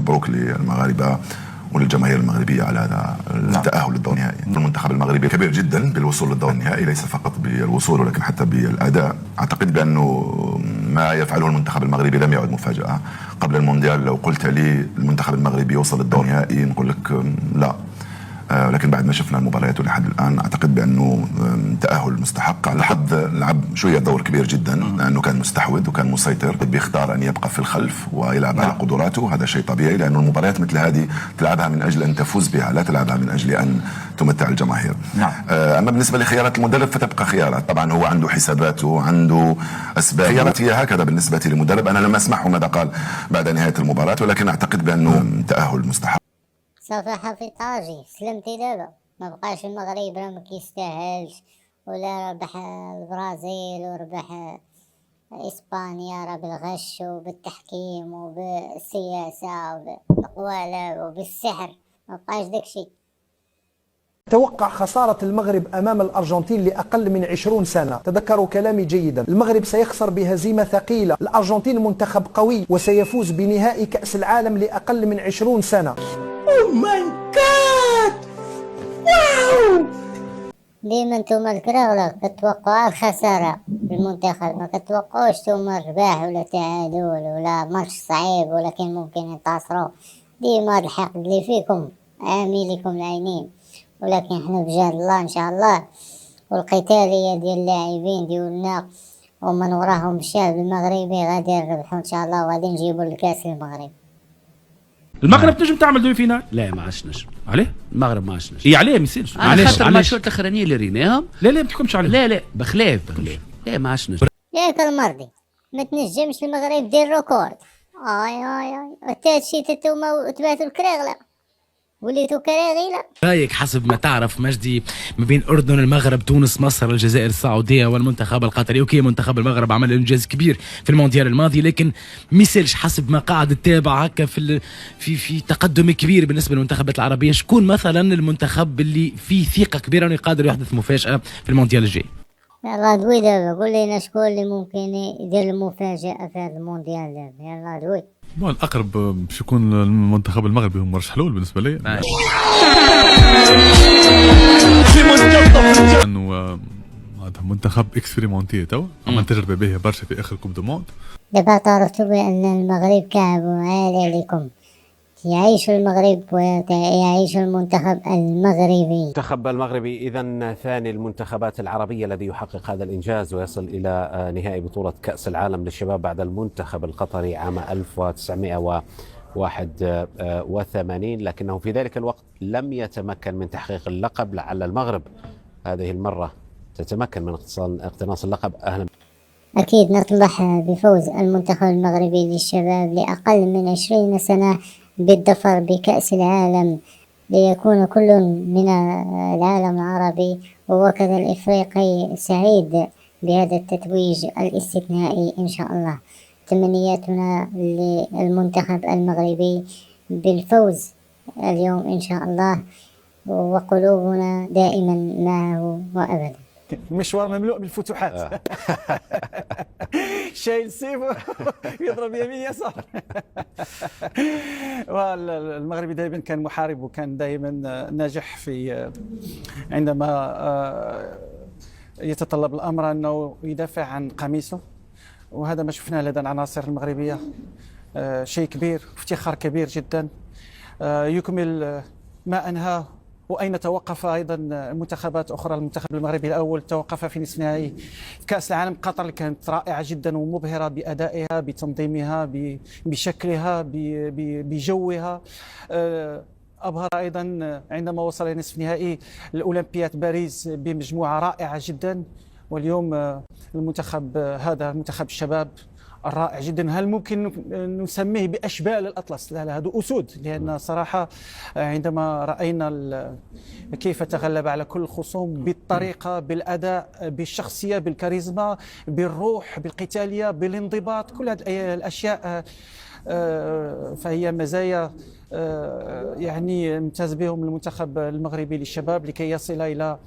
مبروك للمغاربة وللجماهير المغربية على هذا التأهل للدور النهائي. المنتخب المغربي كبير جدا بالوصول للدور النهائي، ليس فقط بالوصول ولكن حتى بالأداء. أعتقد بأنه ما يفعله المنتخب المغربي لم يعد مفاجأة. قبل المونديال لو قلت لي المنتخب المغربي يوصل للدور النهائي نقول لك لا، لكن بعد ما شفنا المباريات لحد الآن أعتقد بأنه تأهل مستحق. على حد لعب شوية دور كبير جدا لأنه كان مستحوذ وكان مسيطر، بيختار أن يبقى في الخلف ويلعب على قدراته. هذا شيء طبيعي لأنه المباريات مثل هذه تلعبها من أجل أن تفوز بها، لا تلعبها من أجل أن تمتع الجماهير. أما بالنسبة لخيارات المدرب فتبقى خيارات، طبعا هو عنده حساباته، عنده أسباب. خيارات هي هكذا بالنسبة للمدرب. أنا لم أسمعه ماذا قال بعد نهاية المباراة، ولكن أعتقد بأنه تأهل مستحق. صفحة في طاجي سلمتي دابا، ما بقاش المغرب راه ما كيستاهلش، ولا ربح البرازيل وربح اسبانيا راه بالغش وبالتحكيم وبالسياسة وبالقوالب وبالسحر، ما بقاش داكشي. توقع خسارة المغرب أمام الأرجنتين لأقل من 20 سنة. تذكروا كلامي جيدا، المغرب سيخسر بهزيمة ثقيلة. الأرجنتين منتخب قوي وسيفوز بنهائي كأس العالم لأقل من 20 سنة. Oh my God! واو! ديما نتوما الكراغلة كتوقعوا الخسارة بالمنتخب، ما كتوقعوش نتوما الرباح ولا تعادل ولا ماتش صعيب ولكن ممكن ينتصروا. ديما هاد الحقد اللي فيكم عامي لكم العينين، ولكن حنا بجهد الله ان شاء الله والقتالية ديال اللاعبين ديالنا ومن وراهم الشعب المغربي غادي يربحوا ان شاء الله وغادي نجيبوا الكاس للمغرب. المغرب تنجم تعمل دوي فينال؟ لا ما عادش نجم. عليه؟ المغرب ما عادش نجم. اي عليه ما يصيرش. على خاطر الماتشات الاخرانيه اللي ريناهم. لا ما تحكمش عليه. لا بخلاف. لا ما عادش نجم. ياك المرضي ما تنجمش المغرب دير ريكورد. حتى هادشي تتوما وتبعتوا الكراغله وليتو كراغيله. رايك حسب ما تعرف مجدي ما بين الاردن المغرب تونس مصر الجزائر السعوديه والمنتخب القطري. اوكي منتخب المغرب عمل انجاز كبير في المونديال الماضي، لكن ميسالش حسب ما قاعد تتابع هكا في تقدم كبير بالنسبه للمنتخبات العربيه. شكون مثلا المنتخب اللي فيه ثقه كبيره انه قادر يحدث مفاجاه في المونديال الجاي؟ يلا دوي دابا قول لنا شكون اللي ممكن يدير المفاجاه في هذا المونديال دابا. يلا دوي. الأقرب باش يكون المنتخب المغربي هو مرشح الأول بالنسبة لي. لأنه هذا منتخب اكسبيريمونتي توا عمل تجربة باهية برشا في آخر كوب دو موند. دابا اعترفتوا بأن المغرب كعبوا عالي عليكم، يعيش المغرب ويعيش المنتخب المغربي. المنتخب المغربي إذن ثاني المنتخبات العربية الذي يحقق هذا الإنجاز ويصل إلى نهائي بطولة كأس العالم للشباب بعد المنتخب القطري عام 1981، لكنه في ذلك الوقت لم يتمكن من تحقيق اللقب. لعل المغرب هذه المرة تتمكن من اقتناص اللقب. أهلا. أكيد نطمح بفوز المنتخب المغربي للشباب لأقل من 20 سنة بالظفر بكأس العالم، ليكون كل من العالم العربي وكذا الإفريقي سعيد بهذا التتويج الاستثنائي إن شاء الله. تمنياتنا للمنتخب المغربي بالفوز اليوم إن شاء الله، وقلوبنا دائما معه وأبدا. مشوار مملوء بالفتوحات. شايل سيف يضرب يمين يسار. والمغربي دائما كان محارب وكان دائما ناجح في عندما يتطلب الأمر أنه يدافع عن قميصه، وهذا ما شفناه لدى العناصر المغربية. شيء كبير وافتخار كبير جدا. يكمل ما أنهاه وأين توقف أيضا منتخبات أخرى. المنتخب المغربي الأول توقف في نصف نهائي كأس العالم قطر اللي كانت رائعة جدا ومبهرة بأدائها بتنظيمها بشكلها بجوها. أبهر أيضا عندما وصل إلى نصف نهائي الأولمبياد باريس بمجموعة رائعة جدا. واليوم المنتخب هذا منتخب الشباب الرائع جدا. هل ممكن نسميه بأشبال الأطلس؟ لا هذا أسود، لأن صراحة عندما رأينا كيف تغلب على كل الخصوم بالطريقة بالأداء بالشخصية بالكاريزما بالروح بالقتالية بالانضباط، كل هذه الأشياء فهي مزايا يعني نمتاز بهم المنتخب المغربي للشباب لكي يصل إلى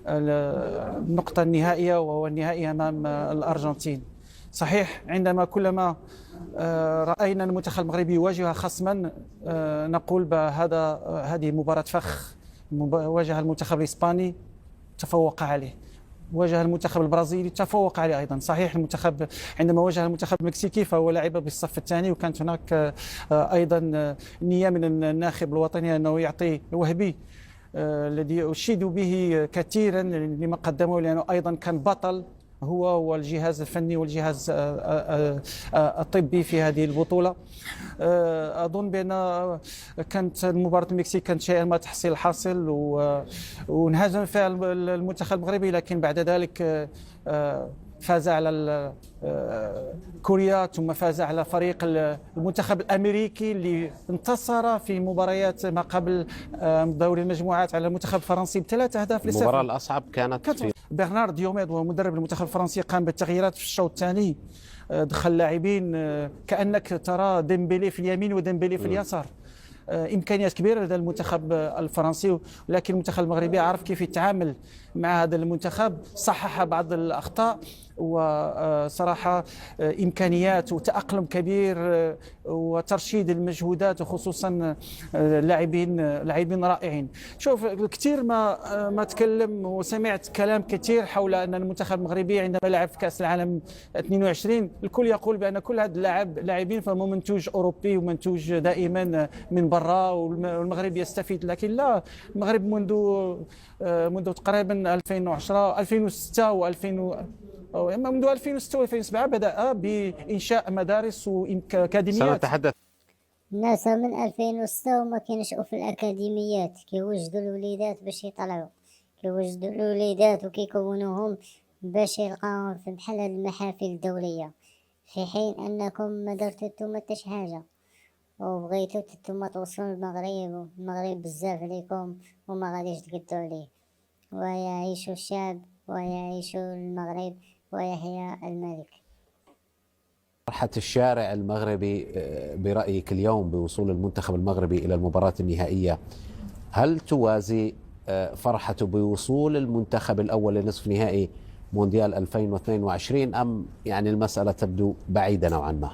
النقطة النهائية وهو النهائي أمام الأرجنتين. صحيح عندما كلما رأينا المنتخب المغربي يواجه خصما نقول هذه مباراة فخ. واجه المنتخب الإسباني تفوق عليه، واجه المنتخب البرازيلي تفوق عليه أيضا. صحيح المنتخب عندما واجه المنتخب المكسيكي فهو لعب بالصف الثاني، وكانت هناك أيضا نية من الناخب الوطني أنه يعطي وهبي الذي أشيد به كثيرا لما قدمه، لأنه أيضا كان بطل هو والجهاز الفني والجهاز الطبي في هذه البطولة. أظن بأن كانت مباراة المكسيك كانت شيئا ما تحصيل حاصل، وانهزم فيها المنتخب المغربي، لكن بعد ذلك فاز على كوريا، ثم فاز على فريق المنتخب الأمريكي اللي انتصر في مباريات ما قبل دوري المجموعات على المنتخب الفرنسي ب3 أهداف ل0. المباراة الأصعب كانت في برنارد ديوميد وهو مدرب المنتخب الفرنسي قام بالتغييرات في الشوط الثاني، دخل لاعبين كأنك ترى ديمبيلي في اليمين وديمبيلي في اليسار. إمكانيات كبيرة لدى المنتخب الفرنسي، ولكن المنتخب المغربي عرف كيف يتعامل مع هذا المنتخب، صحح بعض الأخطاء، وصراحة إمكانيات وتأقلم كبير وترشيد المجهودات، وخصوصا لاعبين رائعين. شوف كثير ما تكلم وسمعت كلام كثير حول أن المنتخب المغربي عندما لعب في كأس العالم 22 الكل يقول بأن كل هذا اللاعبين فهم منتوج أوروبي ومنتوج دائما من برا والمغرب يستفيد، لكن لا، المغرب منذ تقريبا 2010 2006 منذ 2006 و2007 بدأ بإنشاء مدارس وأكاديميات. سنتحدث الناس من 2006 وما كينشأوا في الأكاديميات، كيوجدوا الوليدات باش يطلعوا، كيوجدوا الوليدات وكيكونوهم باش يلقاوهم في بحال هاد المحافل الدولية، في حين أنكم ما درتو نتوما حتى شي حاجة، وبغيتو نتوما توصلوا للمغرب، والمغرب بزاف عليكم وما غاديش تقدروا عليه. ويعيش الشعب ويعيش المغرب ويحيى الملك. فرحة الشارع المغربي برأيك اليوم بوصول المنتخب المغربي إلى المباراة النهائية، هل توازي فرحته بوصول المنتخب الأول لنصف نهائي مونديال 2022 أم يعني المسألة تبدو بعيدة نوعا ما؟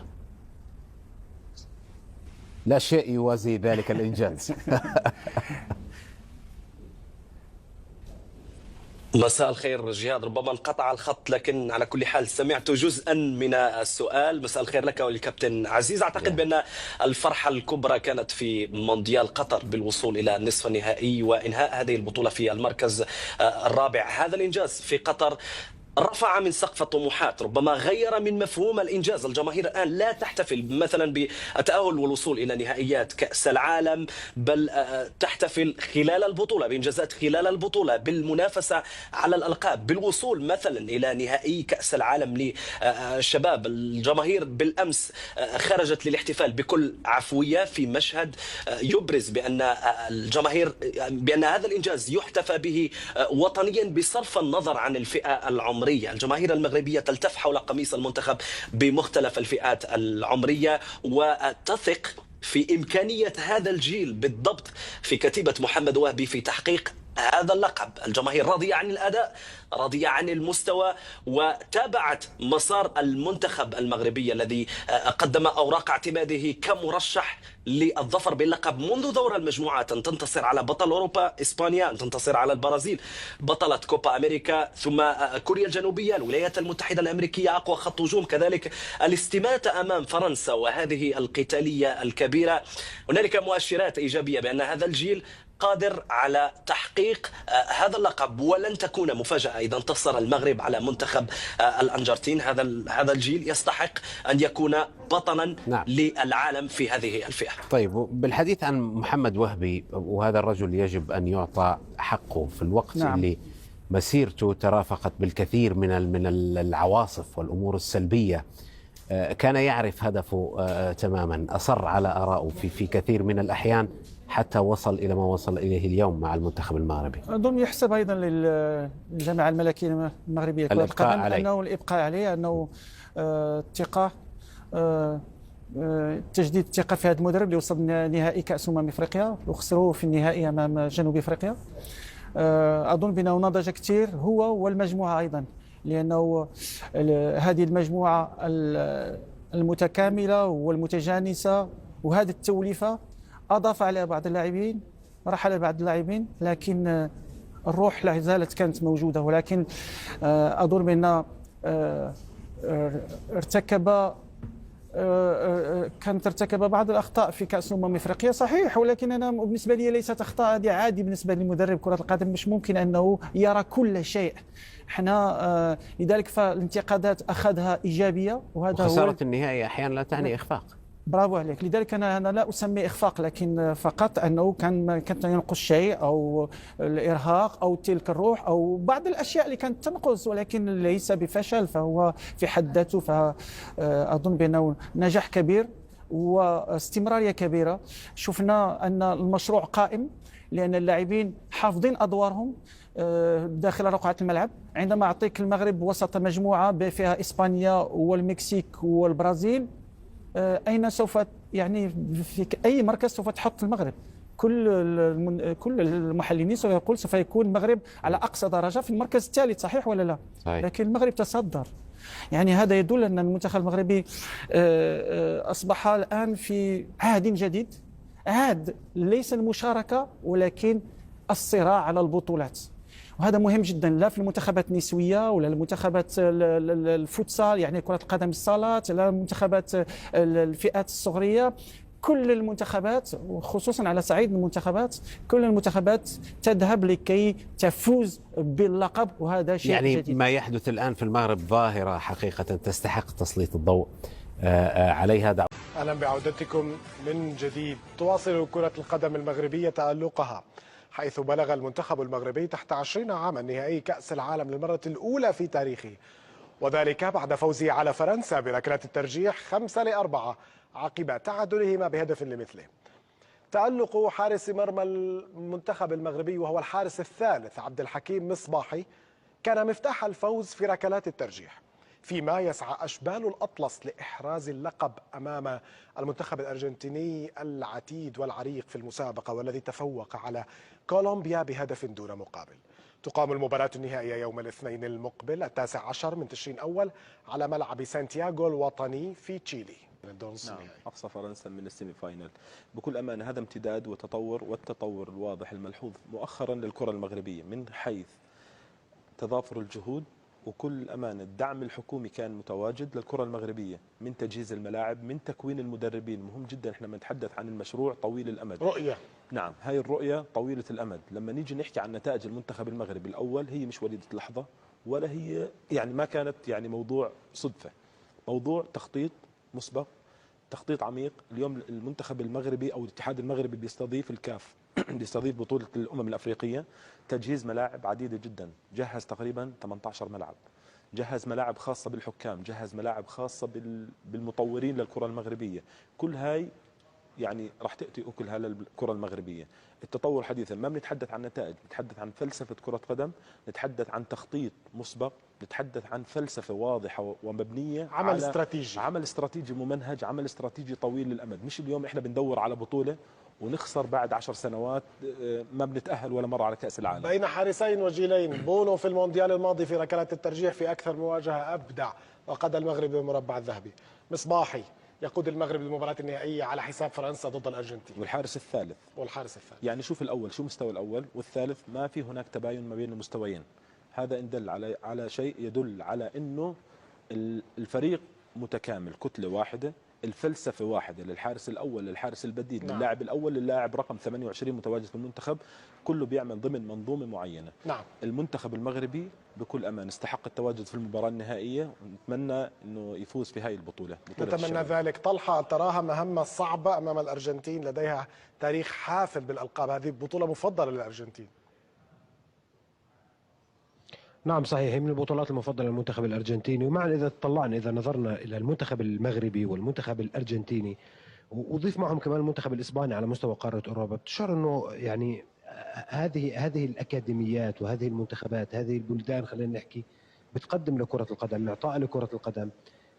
لا شيء يوازي ذلك الإنجاز. مساء الخير جهاد، ربما انقطع الخط لكن على كل حال سمعت جزءا من السؤال. مساء الخير لك وللكابتن عزيز. أعتقد بأن الفرحة الكبرى كانت في مونديال قطر بالوصول إلى نصف النهائي وإنهاء هذه البطولة في المركز الرابع. هذا الإنجاز في قطر رفع من سقف الطموحات، ربما غير من مفهوم الإنجاز. الجماهير الآن لا تحتفل مثلا بالتأهل والوصول إلى نهائيات كأس العالم، بل تحتفل خلال البطولة بإنجازات خلال البطولة، بالمنافسة على الألقاب، بالوصول مثلا إلى نهائي كأس العالم للشباب. الجماهير بالأمس خرجت للاحتفال بكل عفوية في مشهد يبرز بأن الجماهير بأن هذا الإنجاز يحتفى به وطنيا بصرف النظر عن الفئة العمرية. الجماهير المغربية تلتف حول قميص المنتخب بمختلف الفئات العمرية، وتثق في إمكانية هذا الجيل بالضبط في كتيبة محمد وهبي في تحقيق هذا اللقب. الجماهير راضية عن الأداء، راضية عن المستوى، وتابعت مسار المنتخب المغربي الذي قدم أوراق اعتماده كمرشح للظفر باللقب منذ دور المجموعات، أن تنتصر على بطل أوروبا إسبانيا، أن تنتصر على البرازيل بطلة كوبا أمريكا، ثم كوريا الجنوبية، الولايات المتحدة الأمريكية أقوى خط هجوم، كذلك الاستماتة أمام فرنسا وهذه القتالية الكبيرة. هنالك مؤشرات إيجابية بأن هذا الجيل قادر على تحقيق هذا اللقب، ولن تكون مفاجأة إذا انتصر المغرب على منتخب الأرجنتين. هذا الجيل يستحق أن يكون بطلا للعالم في هذه الفئة. طيب، بالحديث عن محمد وهبي، وهذا الرجل يجب أن يعطى حقه في الوقت اللي مسيرته ترافقت بالكثير من العواصف والأمور السلبية، كان يعرف هدفه تماما، أصر على آرائه في كثير من الأحيان حتى وصل إلى ما وصل إليه اليوم مع المنتخب المغربي. أظن يحسب أيضا للجامعة الملكية المغربية كرة القدم أنه الإبقاء عليه، أنه الثقة، تجديد الثقة في هذا المدرب اللي وصل نهائي كأس أفريقيا وخسروه في النهائي أمام جنوب أفريقيا. أظن بأنه نضج كثير هو والمجموعة أيضا، لأنه هذه المجموعة المتكاملة والمتجانسة، وهذه التوليفة أضاف عليها بعض اللاعبين، رحل بعض اللاعبين، لكن الروح لا زالت كانت موجودة. ولكن أظن بأن ارتكب بعض الأخطاء في كأس أفريقيا صحيح، ولكن أنا بالنسبة لي ليست أخطاء، هذه عادي بالنسبة لمدرب كرة القدم، مش ممكن أنه يرى كل شيء. احنا لذلك فالانتقادات أخذها إيجابية، وهذا خسارة النهائي أحيانا لا تعني إخفاق. برافو عليك. لذلك أنا لا أسمي إخفاق، لكن فقط أنه كانت ينقص شيء، أو الإرهاق، أو تلك الروح، أو بعض الأشياء اللي كانت تنقص، ولكن ليس بفشل، فهو في حد ذاته. فأظن بأنه نجاح كبير واستمرارية كبيرة. شفنا أن المشروع قائم، لأن اللاعبين حافظين أدوارهم داخل رقعة الملعب. عندما أعطيك المغرب وسط مجموعة فيها إسبانيا والمكسيك والبرازيل، أين سوف يعني في أي مركز سوف تحط المغرب؟ كل المحللين سوف يقول سوف يكون المغرب على أقصى درجة في المركز الثالث، صحيح ولا لا؟ صحيح. لكن المغرب تصدر. يعني هذا يدل أن المنتخب المغربي أصبح الآن في عهد جديد، عهد ليس المشاركة ولكن الصراع على البطولات. وهذا مهم جدا، لا في المنتخبات النسوية ولا المنتخبات الفوتسال يعني كرة القدم الصالات، لا المنتخبات الفئات الصغرية، كل المنتخبات، وخصوصا على صعيد المنتخبات، كل المنتخبات تذهب لكي تفوز باللقب، وهذا شيء يعني جديد. ما يحدث الآن في المغرب ظاهرة حقيقة تستحق تسليط الضوء عليها. أهلا بعودتكم من جديد. تواصل كرة القدم المغربية تألقها، حيث بلغ المنتخب المغربي تحت 20 عاما نهائي كأس العالم للمرة الأولى في تاريخه، وذلك بعد فوزه على فرنسا بركلات الترجيح 5-4 عقب تعادلهما بهدف لمثله. تألق حارس مرمى المنتخب المغربي وهو الحارس الثالث عبد الحكيم مصباحي كان مفتاح الفوز في ركلات الترجيح، فيما يسعى أشبال الأطلس لإحراز اللقب أمام المنتخب الأرجنتيني العتيد والعريق في المسابقة، والذي تفوق على كولومبيا بهدف دون مقابل. تقام المباراة النهائية يوم الاثنين المقبل 19 من تشرين أول على ملعب سانتياغو الوطني في تشيلي. نعم، أقصى فرنسا من السيمي فاينل. بكل أمانة هذا امتداد وتطور، والتطور الواضح الملحوظ مؤخرا للكرة المغربية من حيث تضافر الجهود، وكل أمانة الدعم الحكومي كان متواجد للكرة المغربية، من تجهيز الملاعب، من تكوين المدربين. مهم جدا احنا بنتحدث عن المشروع طويل الأمد، رؤية. نعم، هاي الرؤية طويلة الأمد. لما نيجي نحكي عن نتائج المنتخب المغربي الأول، هي مش وليدة لحظة، ولا هي يعني ما كانت يعني موضوع صدفة، موضوع تخطيط مسبق، تخطيط عميق. اليوم المنتخب المغربي أو الاتحاد المغربي بيستضيف الكاف بيستضيف بطولة الأمم الأفريقية، تجهيز ملاعب عديدة جدا، جهز تقريبا 18 ملعب، جهز ملاعب خاصة بالحكام، جهز ملاعب خاصة بالمطورين للكرة المغربية. كل هاي يعني راح تأتي أكلها للكرة المغربية. التطور حديثا ما بنتحدث عن نتائج، نتحدث عن فلسفة كرة قدم، نتحدث عن تخطيط مسبق، نتحدث عن فلسفة واضحة ومبنية، عمل استراتيجي، عمل استراتيجي ممنهج، عمل استراتيجي طويل الأمد. مش اليوم احنا بندور على بطولة ونخسر بعد 10 سنوات ما بنتأهل ولا مرة على كأس العالم. بين حارسين وجيلين، بونو في المونديال الماضي في ركلات الترجيح في أكثر مواجهة أبدع وقاد المغرب بالمربع الذهبي. مصباحي يقود المغرب للمباراة النهائية على حساب فرنسا ضد الأرجنتين. والحارس الثالث يعني شوف الأول شو مستوى الأول والثالث، ما في هناك تباين ما بين المستويين. هذا إن دل على شيء يدل على إنه الفريق متكامل، كتلة واحدة، الفلسفة واحدة للحارس الأول، للحارس البديل، نعم. للاعب الأول، للاعب رقم 28 متواجد في المنتخب، كله بيعمل ضمن منظومة معينة. نعم. المنتخب المغربي بكل أمان استحق التواجد في المباراة النهائية، ونتمنى أنه يفوز في هاي البطولة. نتمنى ذلك. طلحة، تراها مهمة صعبة أمام الأرجنتين، لديها تاريخ حافل بالألقاب، هذه بطولة مفضلة للأرجنتين. نعم صحيح، هي من البطولات المفضلة للمنتخب الأرجنتيني. ومع إذا نظرنا إلى المنتخب المغربي والمنتخب الأرجنتيني وضيف معهم كمان المنتخب الإسباني على مستوى قارة أوروبا، بتشعر أنه يعني هذه الأكاديميات وهذه المنتخبات، هذه البلدان خلينا نحكي، بتقدم لكرة القدم، معطاء لكرة القدم،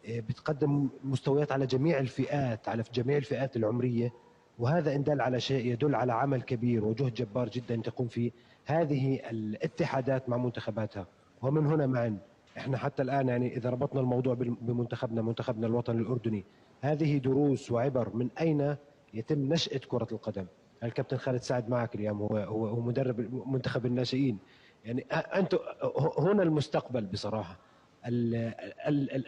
بتقدم مستويات على جميع الفئات، على جميع الفئات العمرية. وهذا إن دل على شيء يدل على عمل كبير وجهد جبار جدا تقوم فيه هذه الاتحادات مع منتخباتها. ومن هنا معا احنا حتى الان يعني اذا ربطنا الموضوع بمنتخبنا الوطني الاردني، هذه دروس وعبر من اين يتم نشأة كرة القدم. الكابتن خالد سعد معك اليوم، هو مدرب منتخب الناشئين. يعني انتم هنا المستقبل بصراحه.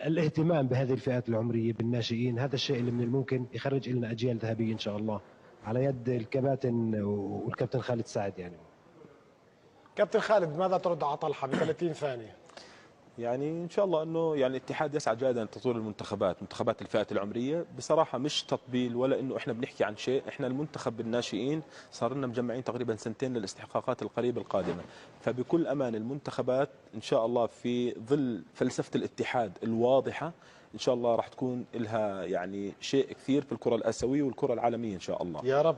الاهتمام بهذه الفئات العمريه بالناشئين، هذا الشيء اللي من الممكن يخرج لنا اجيال ذهبيه ان شاء الله على يد الكباتن والكابتن خالد سعد. يعني كابتن خالد، ماذا ترد على طلحه ب 30 ثانيه؟ يعني ان شاء الله انه يعني الاتحاد يسعى جاهدا لتطوير منتخبات الفئات العمريه. بصراحه مش تطبيل ولا انه احنا بنحكي عن شيء، احنا المنتخب الناشئين صار لنا مجمعين تقريبا 2 للاستحقاقات القريبه القادمه، فبكل امان المنتخبات ان شاء الله في ظل فلسفه الاتحاد الواضحه ان شاء الله راح تكون لها يعني شيء كثير في الكره الاسيويه والكره العالميه ان شاء الله. يا رب.